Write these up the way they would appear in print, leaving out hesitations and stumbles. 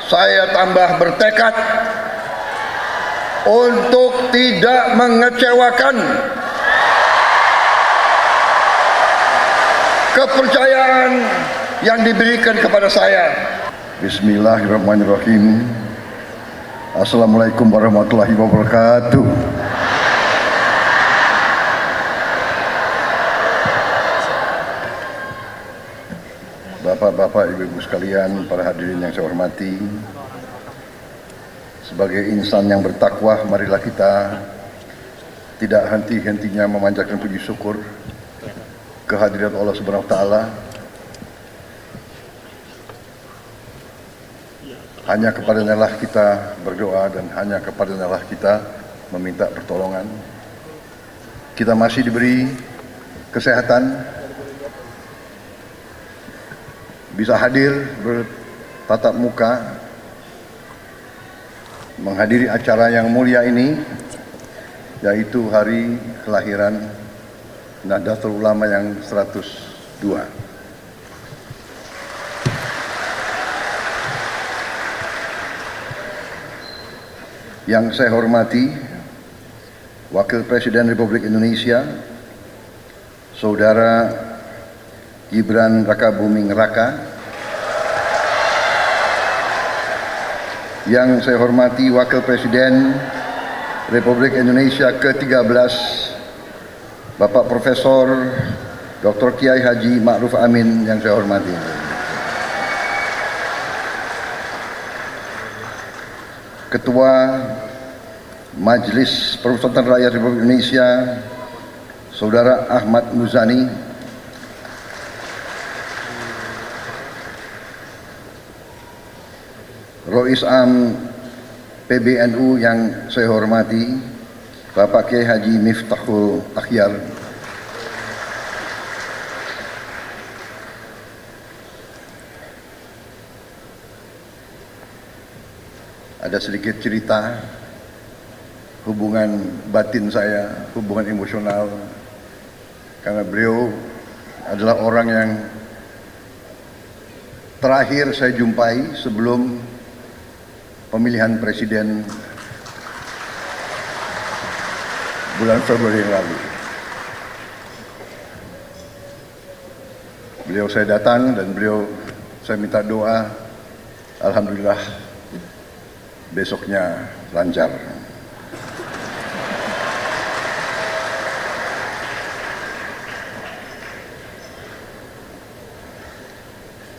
saya tambah bertekad untuk tidak mengecewakan kepercayaan yang diberikan kepada saya. Bismillahirrahmanirrahim. Assalamualaikum warahmatullahi wabarakatuh. Bapak-bapak, ibu-ibu sekalian, para hadirin yang saya hormati, sebagai insan yang bertakwa, marilah kita tidak henti-hentinya memanjatkan puji syukur kehadirat Allah Subhanahu wa taala. Hanya kepadanya lah kita berdoa dan hanya kepadanya lah kita meminta pertolongan. Kita masih diberi kesehatan, bisa hadir bertatap muka menghadiri acara yang mulia ini, yaitu hari kelahiran Nahdlatul Ulama yang 102. Yang saya hormati Wakil Presiden Republik Indonesia, Saudara Gibran Rakabuming Raka, yang saya hormati Wakil Presiden Republik Indonesia ke-13, Bapak Profesor Dr. Kiai Haji Ma'ruf Amin, yang saya hormati. Ketua Majelis Permusyawaratan Rakyat Republik Indonesia, Saudara Ahmad Muzani, Rois Am PBNU yang saya hormati, Bapak Kiai Haji Miftahul Akhyar, ada sedikit cerita hubungan batin saya, hubungan emosional, karena beliau adalah orang yang terakhir saya jumpai sebelum pemilihan presiden bulan Februari yang lalu. Beliau saya datang dan beliau saya minta doa, alhamdulillah besoknya lancar.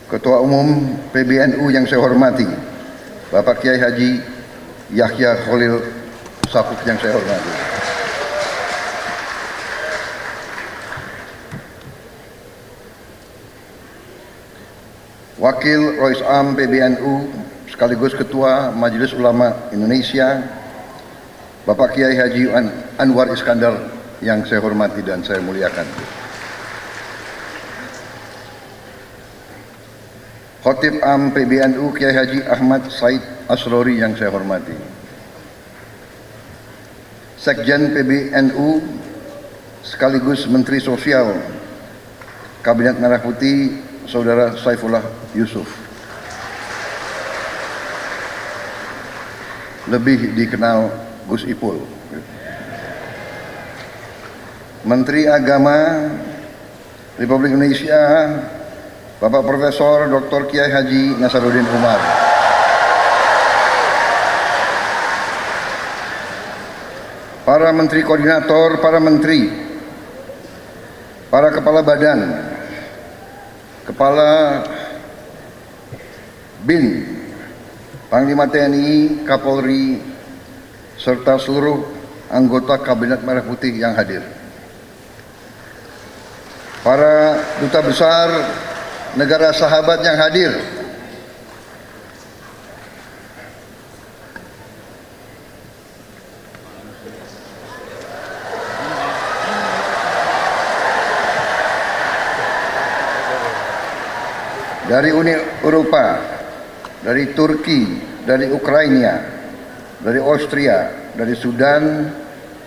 Ketua Umum PBNU yang saya hormati, Bapak Kiai Haji Yahya Khalil Stakuf yang saya hormati. Wakil Rois Am PBNU sekaligus Ketua Majelis Ulama Indonesia, Bapak Kiai Haji Anwar Iskandar yang saya hormati dan saya muliakan. Khatib Am PBNU Kiai Haji Ahmad Said Asrori yang saya hormati. Sekjen PBNU sekaligus Menteri Sosial Kabinet Merah Putih, Saudara Saifullah Yusuf, lebih dikenal Gus Ipul. Menteri Agama Republik Indonesia, Bapak Profesor Dr. Kiai Haji Nasaruddin Umar. Para menteri koordinator, para menteri, para kepala badan, kepala BIN, Panglima TNI, Kapolri, serta seluruh anggota Kabinet Merah Putih yang hadir. Para duta besar negara sahabat yang hadir, dari Uni Eropa, dari Turki, dari Ukraina, dari Austria, dari Sudan,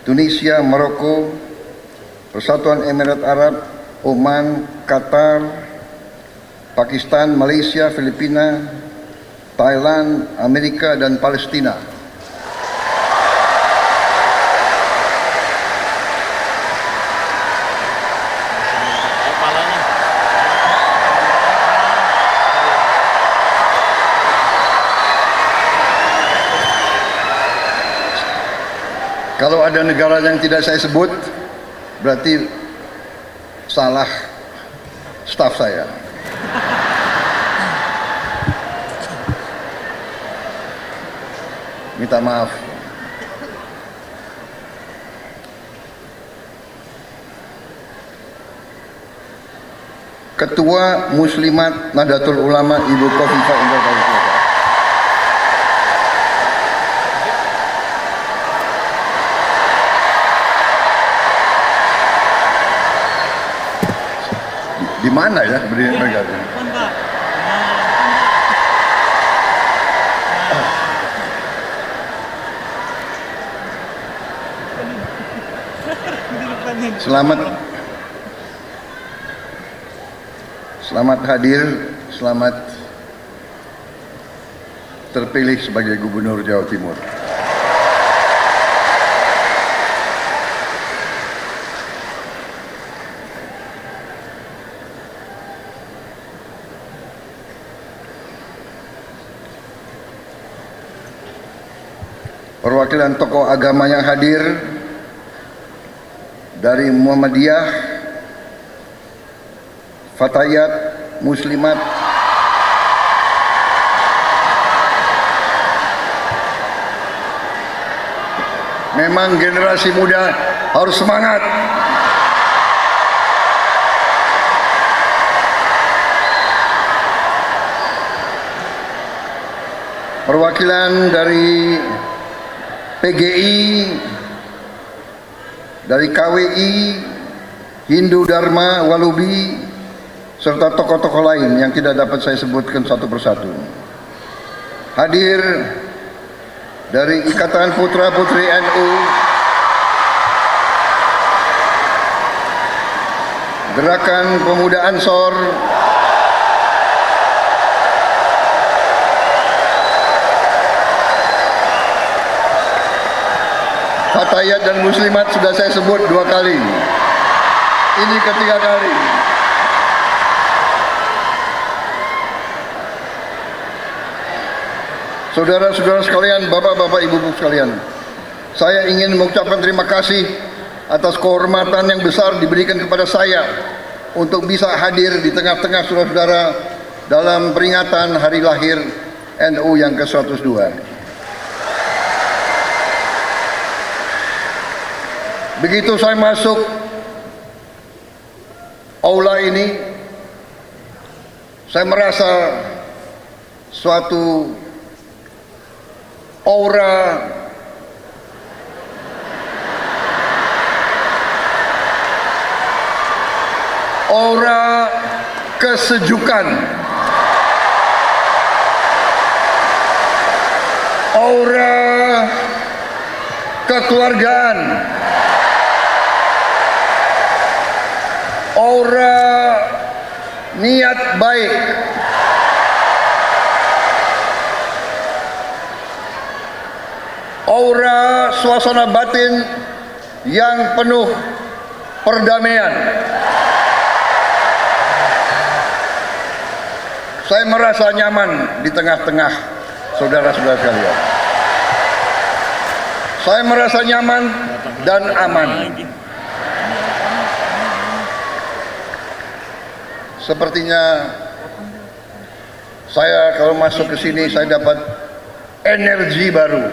Tunisia, Maroko, Persatuan Emirat Arab, Oman, Qatar, Pakistan, Malaysia, Filipina, Thailand, Amerika, dan Palestina. Kalau ada negara yang tidak saya sebut, berarti salah staf saya. Minta maaf. Ketua Muslimat Nahdlatul Ulama Ibu Khofifah Indar Parawansa. Di mana ya berdiri mereka? Selamat hadir, selamat terpilih sebagai Gubernur Jawa Timur. Perwakilan tokoh agama yang hadir dari Muhammadiyah, Fatayat, Muslimat, memang generasi muda harus semangat. Perwakilan dari PGI, dari KWI, Hindu Dharma, Walubi, serta tokoh-tokoh lain yang tidak dapat saya sebutkan satu persatu. Hadir dari Ikatan Putra Putri NU, Gerakan Pemuda Ansor, Fatayat dan Muslimat sudah saya sebut 2 kali. Ini ketiga kali. Saudara-saudara sekalian, bapak-bapak, ibu-ibu sekalian, saya ingin mengucapkan terima kasih atas kehormatan yang besar diberikan kepada saya untuk bisa hadir di tengah-tengah saudara-saudara dalam peringatan hari lahir NU yang ke-102. Begitu saya masuk aula ini, saya merasa suatu aura kesejukan, aura kekeluargaan, aura niat baik, aura suasana batin yang penuh perdamaian. Saya merasa nyaman di tengah-tengah saudara-saudara sekalian. Saya merasa nyaman dan aman. Sepertinya saya kalau masuk ke sini saya dapat energi baru.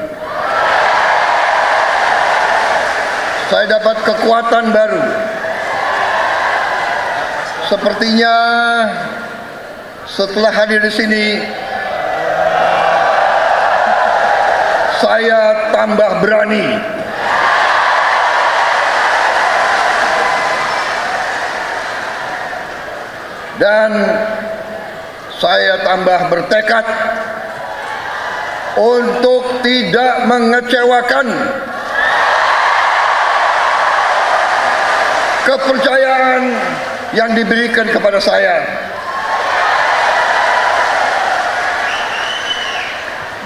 Saya dapat kekuatan baru. Sepertinya setelah hadir di sini saya tambah berani. Dan saya tambah bertekad untuk tidak mengecewakan kepercayaan yang diberikan kepada saya.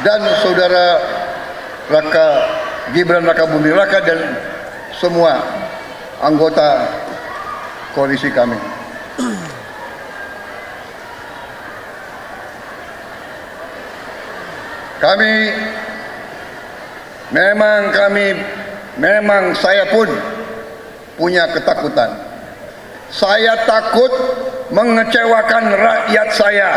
dan saudara Raka Gibran Raka Buming Raka dan semua anggota koalisi kami. Memang saya pun punya ketakutan. Saya takut mengecewakan rakyat saya.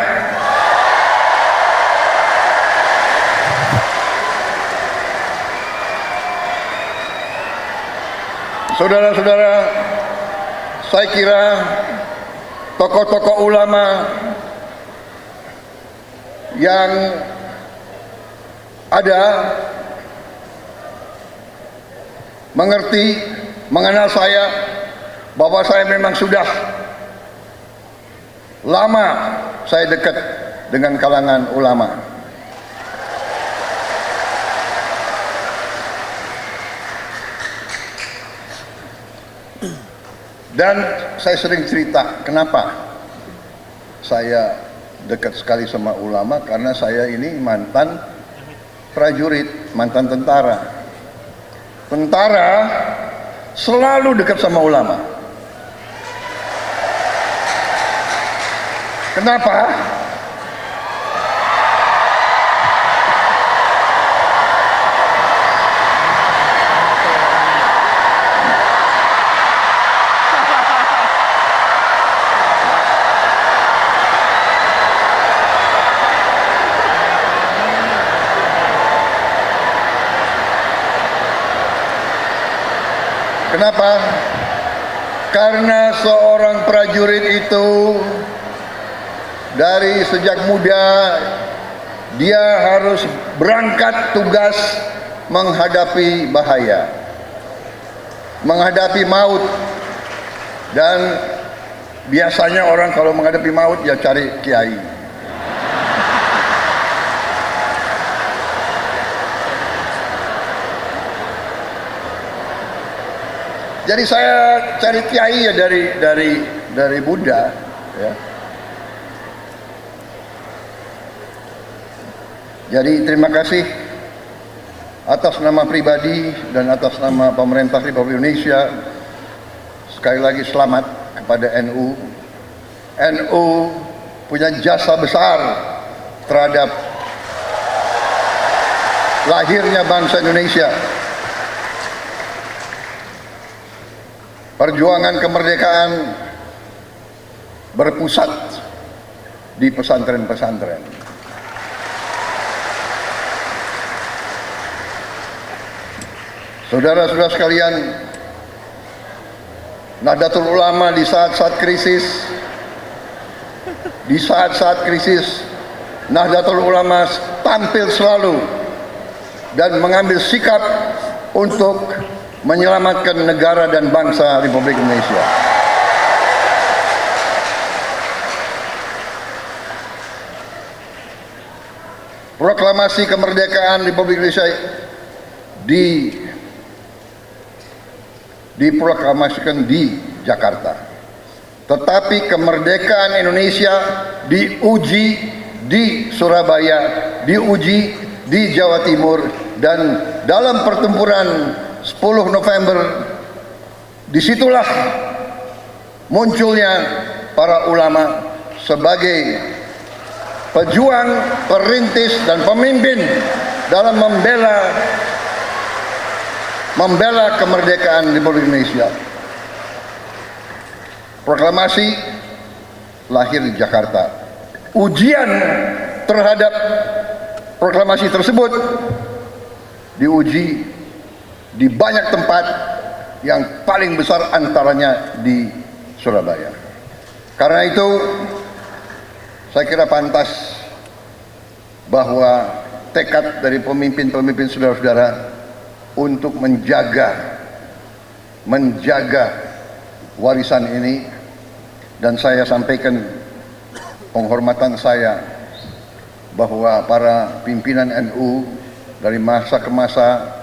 Saudara-saudara, saya kira tokoh-tokoh ulama yang ada mengerti, mengenal saya, bahwa saya memang sudah lama saya dekat dengan kalangan ulama. Dan saya sering cerita kenapa saya dekat sekali sama ulama, karena saya ini mantan prajurit, mantan tentara. Tentara selalu dekat sama ulama. Kenapa? Kenapa? Karena seorang prajurit itu dari sejak muda dia harus berangkat tugas menghadapi bahaya, menghadapi maut. Dan biasanya orang kalau menghadapi maut ya cari kiai. Jadi saya cari kiai ya dari Buddha, ya. Jadi terima kasih atas nama pribadi dan atas nama pemerintah Republik Indonesia. Sekali lagi selamat kepada NU. NU punya jasa besar terhadap lahirnya bangsa Indonesia. Perjuangan kemerdekaan berpusat di pesantren-pesantren. Saudara-saudara sekalian, Nahdlatul Ulama di saat-saat krisis, Nahdlatul Ulama tampil selalu dan mengambil sikap untuk menyelamatkan negara dan bangsa Republik Indonesia. Proklamasi kemerdekaan Republik Indonesia diproklamasikan di Jakarta. Tetapi kemerdekaan Indonesia diuji di Surabaya, diuji di Jawa Timur, dan dalam pertempuran 10 November disitulah munculnya para ulama sebagai pejuang, perintis, dan pemimpin dalam membela kemerdekaan Republik Indonesia. Proklamasi lahir di Jakarta. Ujian terhadap proklamasi tersebut diuji di banyak tempat, yang paling besar antaranya di Surabaya. Karena itu saya kira pantas bahwa tekad dari pemimpin-pemimpin saudara-saudara untuk menjaga warisan ini, dan saya sampaikan penghormatan saya bahwa para pimpinan NU dari masa ke masa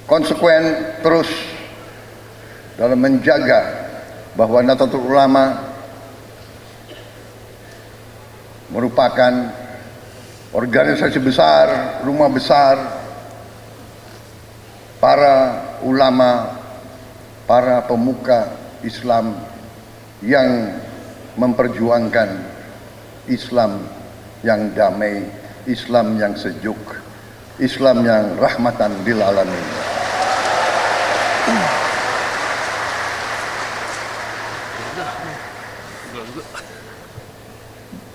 konsekuen terus dalam menjaga bahwa Nahdlatul Ulama merupakan organisasi besar, rumah besar, para ulama, para pemuka Islam yang memperjuangkan Islam yang damai, Islam yang sejuk, Islam yang rahmatan lil alamin.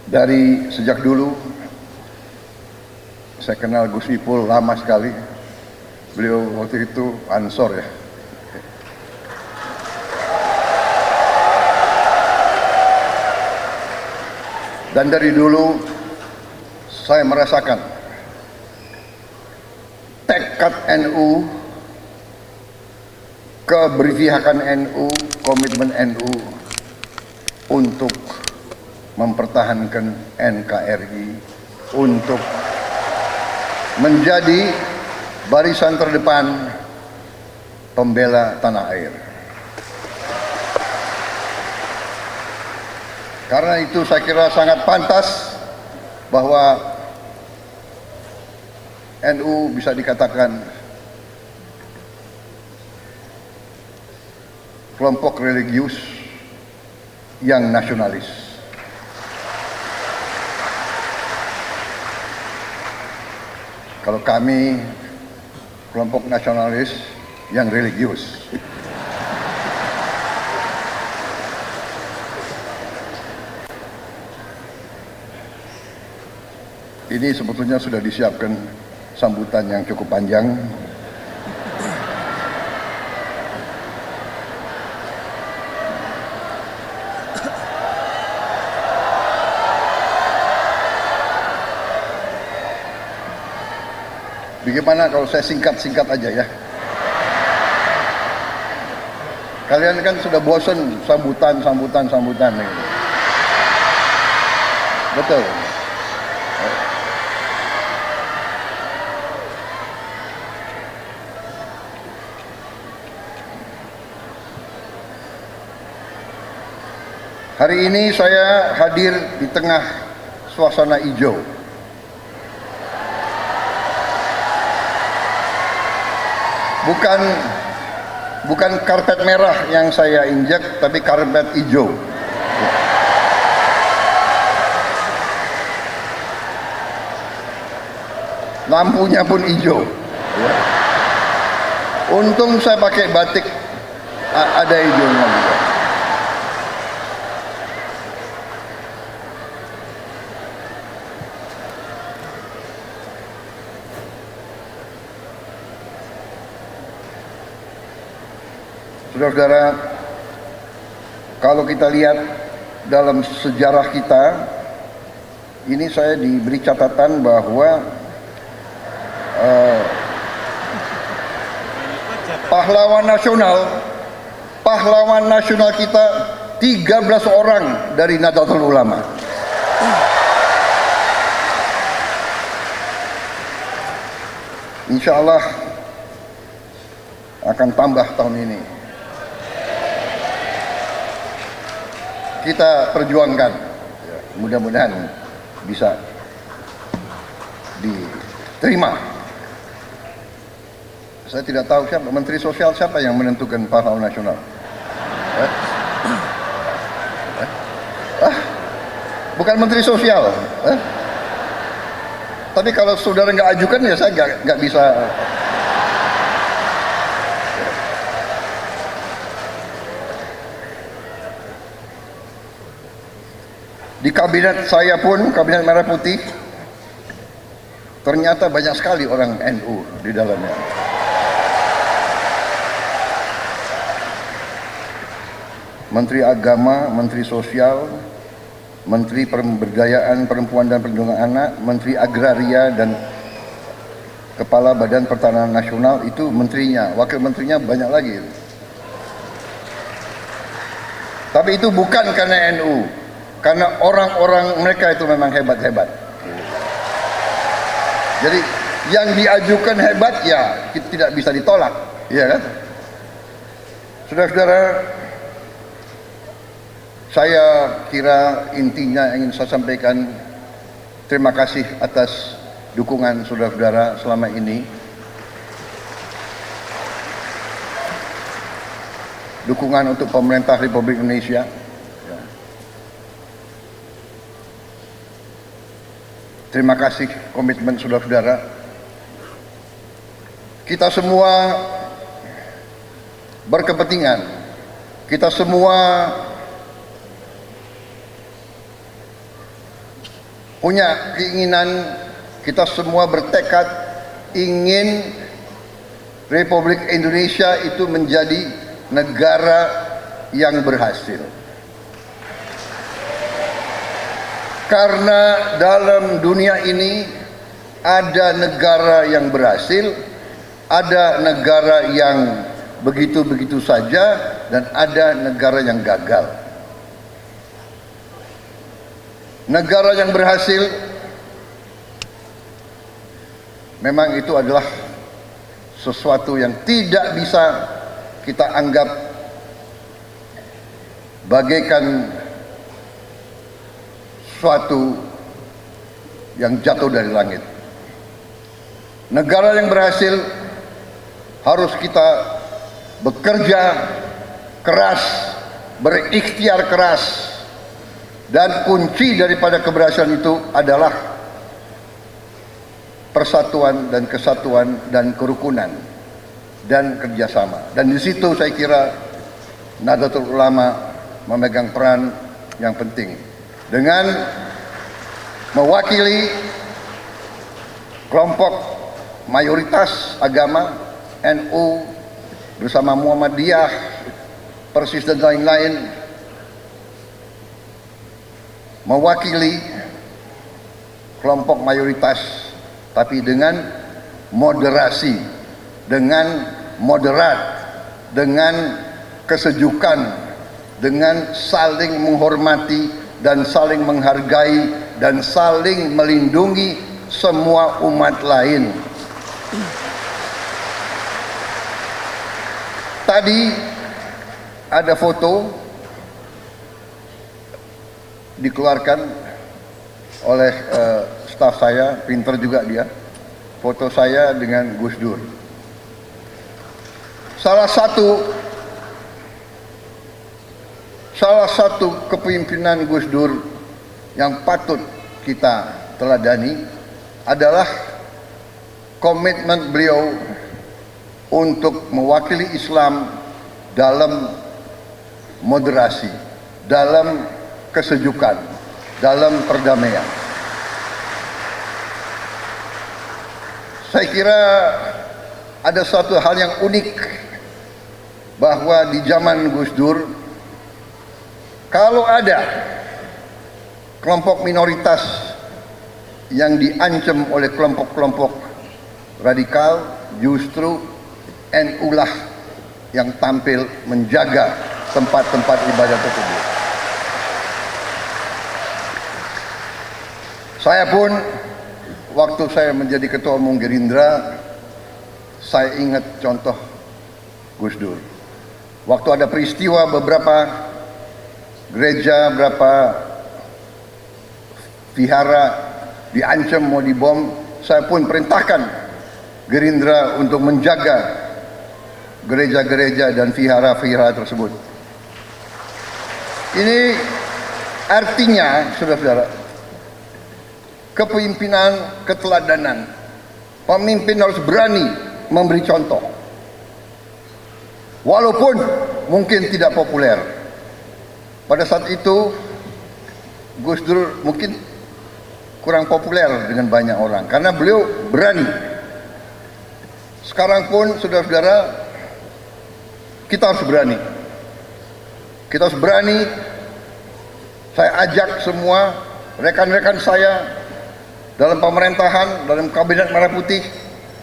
Dari sejak dulu saya kenal Gus Ipul lama sekali. Beliau waktu itu Ansor ya. Dan dari dulu saya merasakan tekad NU, keberpihakan NU, komitmen NU untuk mempertahankan NKRI, untuk menjadi barisan terdepan pembela tanah air. Karena itu saya kira sangat pantas bahwa NU bisa dikatakan kelompok religius yang nasionalis. Kalau kami kelompok nasionalis yang religius. Ini sebetulnya sudah disiapkan sambutan yang cukup panjang. Bagaimana kalau saya singkat-singkat aja ya? Kalian kan sudah bosan sambutan nih. Betul. Hari ini saya hadir di tengah suasana hijau. Bukan karpet merah yang saya injak, tapi karpet hijau. Lampunya pun hijau. Untung saya pakai batik, ada hijaunya juga. Saudara-saudara, kalau kita lihat dalam sejarah kita, ini saya diberi catatan bahwa pahlawan nasional kita 13 orang dari Nahdlatul Ulama. Insya Allah akan tambah tahun ini. Kita perjuangkan, mudah-mudahan bisa diterima. Saya tidak tahu siapa Menteri Sosial, siapa yang menentukan pahlawan nasional. Bukan Menteri Sosial. Tapi kalau saudara nggak ajukan ya saya nggak bisa. Di kabinet saya pun, kabinet Merah Putih, ternyata banyak sekali orang NU di dalamnya. Menteri Agama, Menteri Sosial, Menteri Pemberdayaan Perempuan dan Perlindungan Anak, Menteri Agraria dan Kepala Badan Pertanahan Nasional, itu menterinya, wakil menterinya banyak lagi. Tapi itu bukan karena NU. Karena orang-orang mereka itu memang hebat-hebat. Jadi yang diajukan hebat ya tidak bisa ditolak, ya kan? Saudara-saudara, saya kira intinya ingin saya sampaikan terima kasih atas dukungan saudara-saudara selama ini. Dukungan untuk pemerintah Republik Indonesia. Terima kasih komitmen saudara-saudara. Kita semua berkepentingan. Kita semua punya keinginan, kita semua bertekad ingin Republik Indonesia itu menjadi negara yang berhasil. Karena dalam dunia ini ada negara yang berhasil, ada negara yang begitu-begitu saja, dan ada negara yang gagal. Negara yang berhasil memang itu adalah sesuatu yang tidak bisa kita anggap bagaikan suatu yang jatuh dari langit. Negara yang berhasil harus kita bekerja keras, berikhtiar keras, dan kunci daripada keberhasilan itu adalah persatuan dan kesatuan dan kerukunan dan kerjasama. Dan di situ saya kira Nahdlatul Ulama memegang peran yang penting dengan mewakili kelompok mayoritas agama NU bersama Muhammadiyah, Persis dan lain-lain, mewakili kelompok mayoritas tapi dengan moderasi, dengan moderat, dengan kesejukan, dengan saling menghormati dan saling menghargai dan saling melindungi semua umat lain. Tadi ada foto dikeluarkan oleh staf saya, pinter juga dia, foto saya dengan Gus Dur. Salah satu kepemimpinan Gus Dur yang patut kita teladani adalah komitmen beliau untuk mewakili Islam dalam moderasi, dalam kesejukan, dalam perdamaian. Saya kira ada satu hal yang unik bahwa di zaman Gus Dur, kalau ada kelompok minoritas yang diancam oleh kelompok-kelompok radikal, justru NU lah yang tampil menjaga tempat-tempat ibadah tersebut. Saya pun waktu saya menjadi ketua umum Gerindra, saya ingat contoh Gus Dur. Waktu ada peristiwa beberapa gereja, beberapa vihara diancam mau dibom, saya pun perintahkan Gerindra untuk menjaga gereja-gereja dan vihara-vihara tersebut. Ini artinya, saudara-saudara, kepemimpinan, keteladanan. Pemimpin harus berani memberi contoh, walaupun mungkin tidak populer. Pada saat itu Gus Dur mungkin kurang populer dengan banyak orang karena beliau berani. Sekarang pun saudara-saudara, kita harus berani. Kita harus berani. Saya ajak semua rekan-rekan saya dalam pemerintahan, dalam kabinet Merah Putih,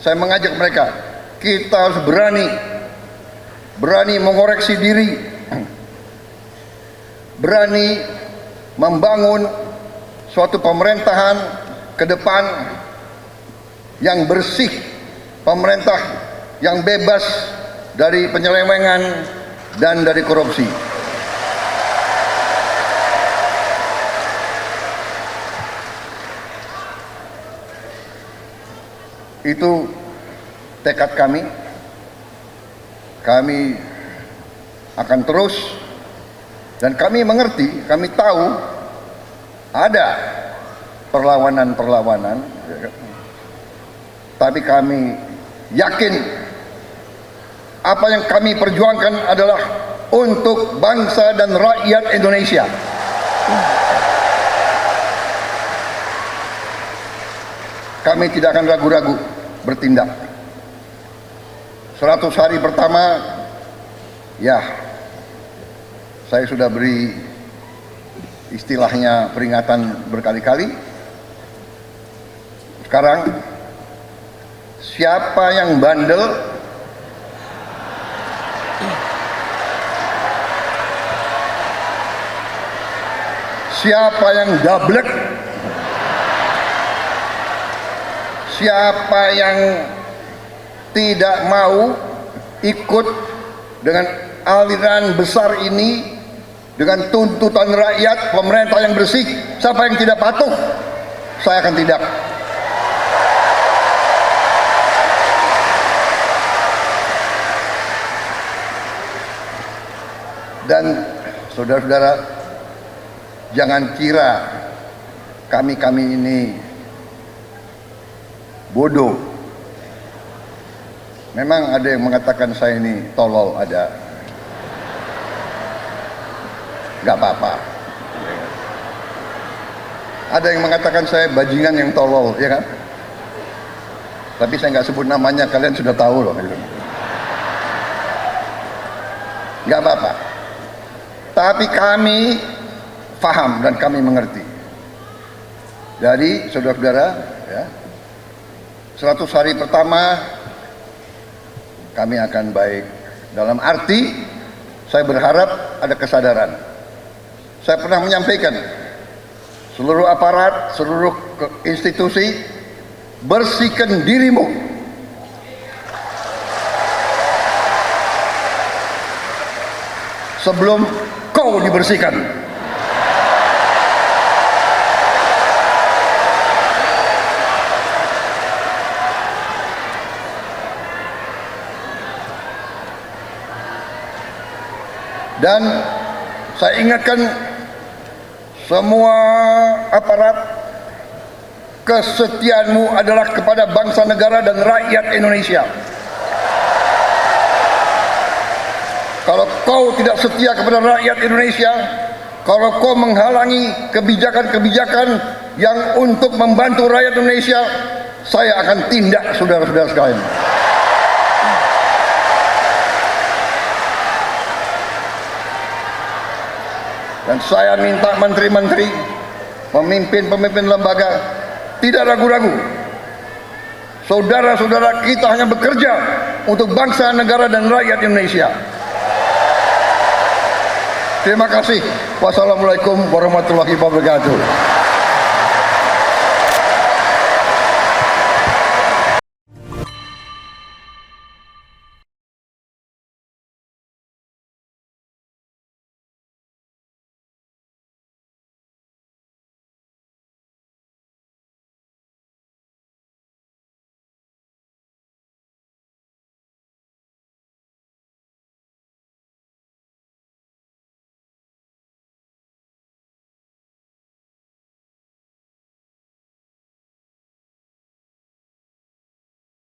saya mengajak mereka, kita harus berani mengoreksi diri, berani membangun suatu pemerintahan ke depan yang bersih, pemerintah yang bebas dari penyelewengan dan dari korupsi. Itu tekad kami. Kami akan terus, dan kami mengerti, kami tahu ada perlawanan-perlawanan, tapi kami yakin apa yang kami perjuangkan adalah untuk bangsa dan rakyat Indonesia. Kami tidak akan ragu-ragu bertindak. 100 hari pertama, ya, saya sudah beri istilahnya peringatan berkali-kali. Sekarang, siapa yang bandel, siapa yang gablek, siapa yang tidak mau ikut dengan aliran besar ini, dengan tuntutan rakyat, pemerintah yang bersih, siapa yang tidak patuh, saya akan tindak. Dan saudara-saudara, jangan kira kami ini bodoh. Memang ada yang mengatakan saya ini tolol, ada. Gak apa-apa. Ada yang mengatakan saya bajingan yang tolol, ya kan? Tapi saya nggak sebut namanya, kalian sudah tahu loh. Gak apa-apa. Tapi kami paham dan kami mengerti. Jadi saudara-saudara, ya, 100 hari pertama kami akan baik. Dalam arti, saya berharap ada kesadaran. Saya pernah menyampaikan, seluruh aparat, seluruh institusi, bersihkan dirimu. Sebelum kau dibersihkan. Dan saya ingatkan semua aparat, kesetiaanmu adalah kepada bangsa, negara, dan rakyat Indonesia. Kalau kau tidak setia kepada rakyat Indonesia, kalau kau menghalangi kebijakan-kebijakan yang untuk membantu rakyat Indonesia, saya akan tindak, saudara-saudara sekalian. Dan saya minta menteri-menteri, pemimpin-pemimpin lembaga, tidak ragu-ragu. Saudara-saudara kita hanya bekerja untuk bangsa, negara, dan rakyat Indonesia. Terima kasih. Wassalamualaikum warahmatullahi wabarakatuh.